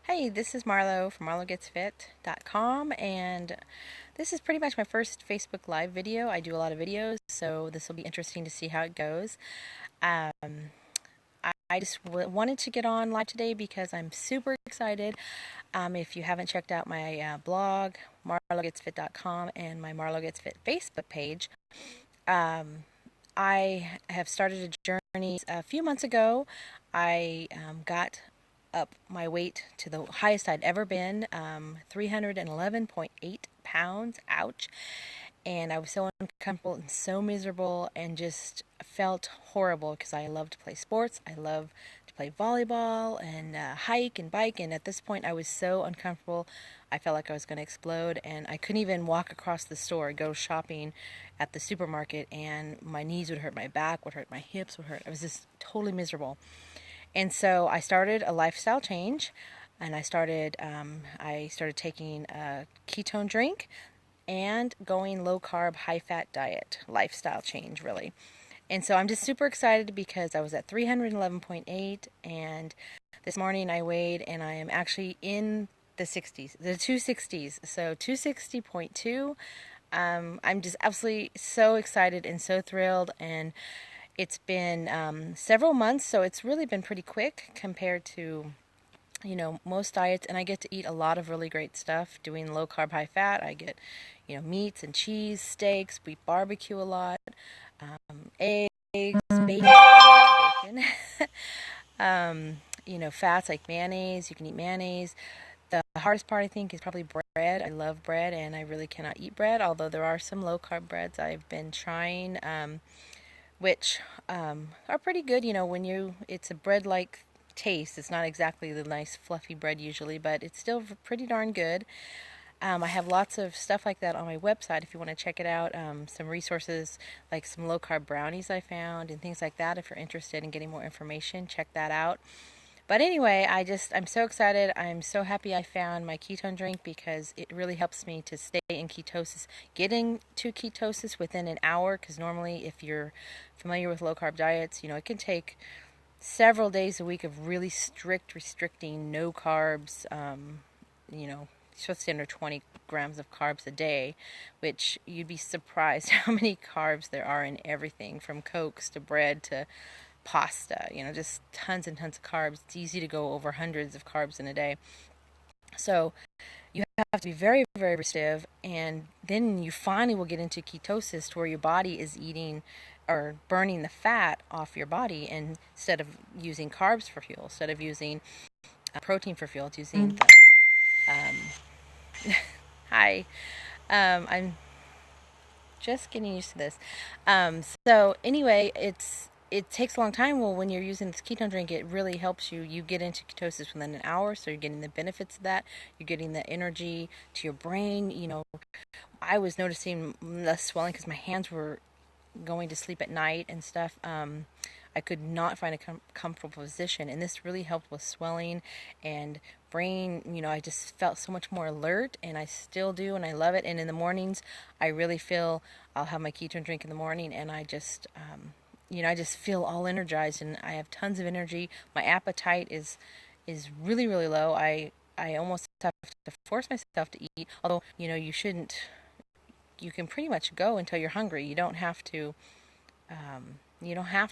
Hey, this is Marlo from marlogetsfit.com, and this is pretty much my first Facebook Live video. I do a lot of videos, so this will be interesting to see how it goes. Um, I just wanted to get on live today because I'm super excited. If you haven't checked out my blog, marlogetsfit.com, and my Marlo Gets Fit Facebook page, um, I have started a journey a few months ago. I got up my weight to the highest I'd ever been, 311.8 pounds. Ouch. And I was so uncomfortable and so miserable and just felt horrible because I love to play sports. I love to play volleyball and hike and bike. And at this point, I was so uncomfortable. I felt like I was going to explode. And I couldn't even walk across the store, go shopping at the supermarket. And my knees would hurt, my back would hurt, my hips would hurt. I was just totally miserable. And so I started a lifestyle change, and I started taking a ketone drink and going low carb, high fat diet, lifestyle change really. And so I'm just super excited because I was at 311.8, and this morning I weighed and I am actually in the 60s, the 260s. So 260.2. I'm just absolutely so excited and so thrilled, and it's been several months, so it's really been pretty quick compared to most diets, and I get to eat a lot of really great stuff doing low carb, high fat. I get, meats and cheese, steaks. We barbecue a lot, eggs, bacon. Fats like mayonnaise. You can eat mayonnaise. The hardest part, I think, is probably bread. I love bread, and I really cannot eat bread, although there are some low carb breads I've been trying, which are pretty good. It's a bread like taste. It's not exactly the nice fluffy bread usually, but it's still pretty darn good. I have lots of stuff like that on my website if you want to check it out. Some resources like some low carb brownies I found and things like that. If you're interested in getting more information, check that out. But anyway, I'm so excited. I'm so happy I found my ketone drink because it really helps me to stay in ketosis, getting to ketosis within an hour. Because normally, if you're familiar with low carb diets, it can take several days a week of really strict restricting, no carbs. You're supposed to stay under 20 grams of carbs a day, which you'd be surprised how many carbs there are in everything from Cokes to bread to pasta, just tons and tons of carbs. It's easy to go over hundreds of carbs in a day. So you have to be very, very restrictive, and then you finally will get into ketosis to where your body is eating or burning the fat off your body, and instead of using carbs for fuel, instead of using protein for fuel, it's using the hi. I'm just getting used to this. So anyway, it takes a long time. Well, when you're using this ketone drink, it really helps you. You get into ketosis within an hour, so you're getting the benefits of that. You're getting the energy to your brain. I was noticing less swelling because my hands were going to sleep at night and stuff. I could not find a comfortable position, and this really helped with swelling and brain. I just felt so much more alert, and I still do, and I love it. And in the mornings, I really feel I'll have my ketone drink in the morning, and I just feel all energized, and I have tons of energy. My appetite is really, really low. I almost have to force myself to eat, although you shouldn't. You can pretty much go until you're hungry. You don't have to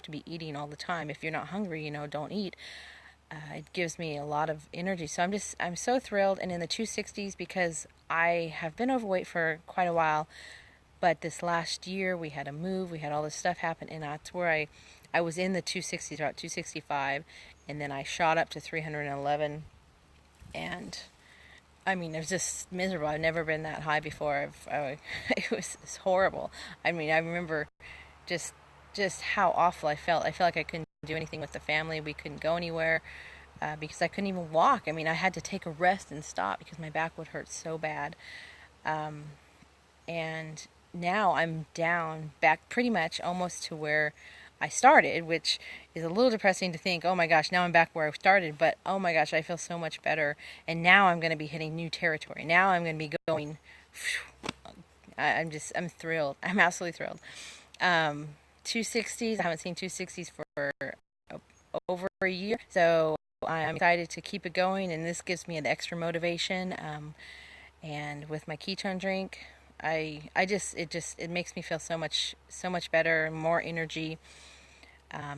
be eating all the time. If you're not hungry, don't eat. It gives me a lot of energy. So I'm so thrilled, and in the 260s because I have been overweight for quite a while. But this last year we had a move, we had all this stuff happen, and that's where I was in the 260s, about 265, and then I shot up to 311, and I mean, it was just miserable. I've never been that high before. It was horrible. I mean, I remember just just how awful I felt. I felt like I couldn't do anything with the family. We couldn't go anywhere because I couldn't even walk. I mean, I had to take a rest and stop because my back would hurt so bad. Um, and now I'm down back pretty much almost to where I started, which is a little depressing to think, oh my gosh, now I'm back where I started, but oh my gosh, I feel so much better. And now I'm going to be hitting new territory. Now I'm going to be going, I'm thrilled. I'm absolutely thrilled. 260s, I haven't seen 260s for over a year. So I'm excited to keep it going, and this gives me an extra motivation. And with my ketone drink, it makes me feel so much better and more energy.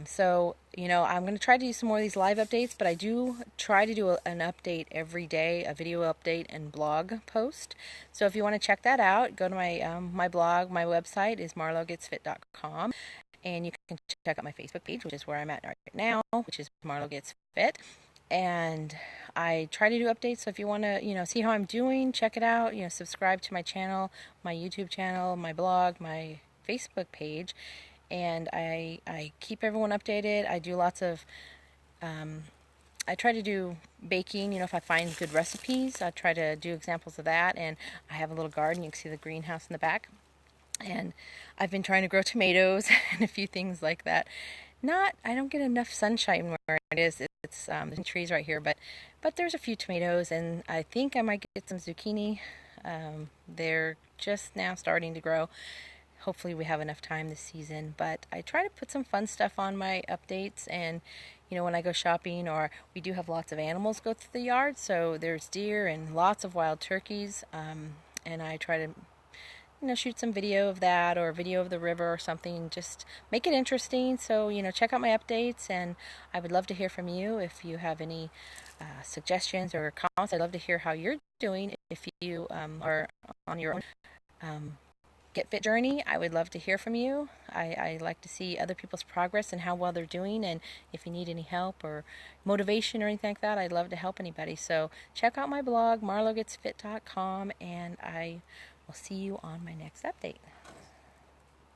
So, I'm going to try to do some more of these live updates, but I do try to do an update every day, a video update and blog post. So if you want to check that out, go to my blog. My website is marlogetsfit.com, and you can check out my Facebook page, which is where I'm at right now, which is Marlo Gets Fit. And I try to do updates, so if you want to, see how I'm doing, check it out. Subscribe to my channel, my YouTube channel, my blog, my Facebook page, and I keep everyone updated. I do lots of, I try to do baking, if I find good recipes, I try to do examples of that, and I have a little garden. You can see the greenhouse in the back. And I've been trying to grow tomatoes and a few things like that. I don't get enough sunshine where it is. It's trees right here, but there's a few tomatoes, and I think I might get some zucchini. They're just now starting to grow. Hopefully we have enough time this season, but I try to put some fun stuff on my updates, and when I go shopping, or we do have lots of animals go through the yard, so there's deer and lots of wild turkeys, and I try to shoot some video of that, or a video of the river or something, just make it interesting. So, check out my updates, and I would love to hear from you if you have any suggestions or comments. I'd love to hear how you're doing. If you are on your own Get Fit journey, I would love to hear from you. I like to see other people's progress and how well they're doing, and if you need any help or motivation or anything like that, I'd love to help anybody. So check out my blog, marlogetsfit.com, and I will see you on my next update.